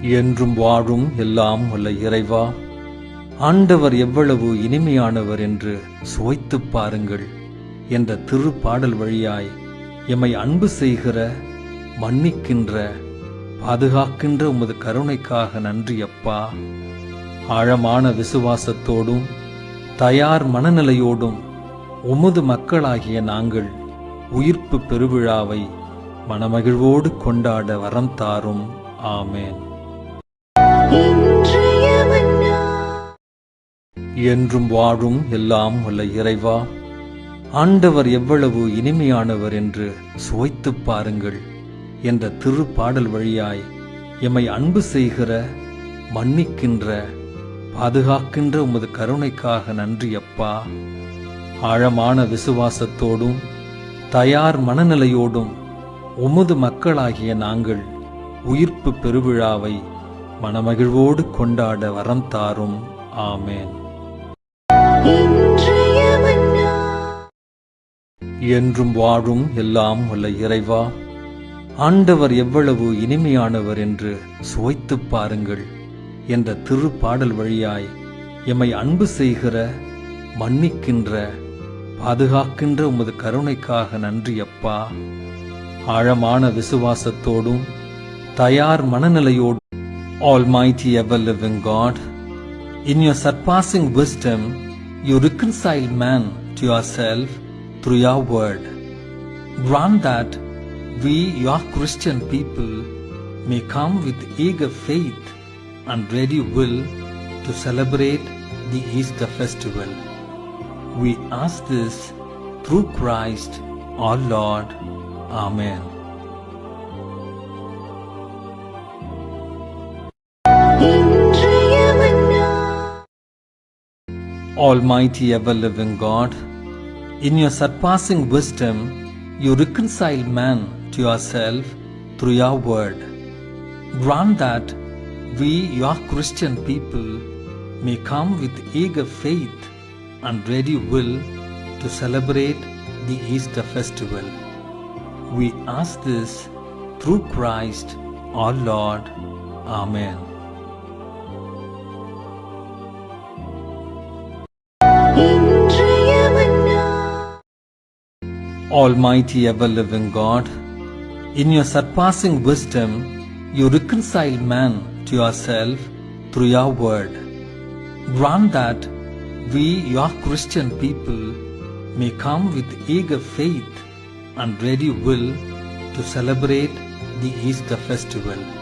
என்றும் வாழும் எல்லாம் வல்ல இறைவா, ஆண்டவர் எவ்வளவு இனிமையானவர் என்று சுவைத்துப் பாருங்கள் என்ற திருப்பாடல் வழியாய் எம்மை அன்பு செய்கிற, மன்னிக்கின்ற, பாதுகாக்கின்ற உமது கருணைக்காக நன்றி அப்பா. ஆழமான விசுவாசத்தோடும் தயார் மனநிலையோடும் உமது மக்களாகிய நாங்கள் உயிர்ப்பு பெருவிழாவை மனமகிழ்வோடு கொண்டாட வரம் தாரும். ஆமேன். என்றும் வாழும் எல்லாம் வல்ல இறைவா, ஆண்டவர் எவ்வளவு இனிமையானவர் என்று சுவைத்துப் பாருங்கள் என்ற திருப்பாடல் வழியாய் எம்மை அன்பு செய்கிற, மன்னிக்கின்ற, பாதுகாக்கின்ற உமது கருணைக்காக நன்றி அப்பா. ஆழமான விசுவாசத்தோடும் தயார் மனநிலையோடும் உமது மக்களாகிய நாங்கள் உயிர்ப்பு பெருவிழாவை மனமகிழ்வோடு கொண்டாட வரம் தாரும். ஆமேன். என்றும் வாழும் எல்லாம் வல்ல இறைவா, ஆண்டவர் எவ்வளவு இனிமையானவர் என்று சுவைத்துப் பாருங்கள் என்ற திருப்பாடல் வழியாய் எம்மை அன்பு செய்கிற, மன்னிக்கின்ற, பாதுகாக்கின்ற உமது கருணைக்காக நன்றி அப்பா. ஆழமான விசுவாசத்தோடும் தயார் மனநிலையோடும் Almighty ever-living God, in your surpassing wisdom, you reconcile man to yourself through your word. Grant that we, your Christian people, may come with eager faith and ready will to celebrate the Easter festival. We ask this through Christ our Lord. Amen. Almighty ever-living God, in your surpassing wisdom, you reconcile man to yourself through your word. Grant that we, your Christian people, may come with eager faith and ready will to celebrate the Easter festival. We ask this through Christ our Lord. Amen. Almighty ever-living God, in your surpassing wisdom, you reconcile man to yourself through your word. Grant that we, your Christian people, may come with eager faith and ready will to celebrate the Easter festival.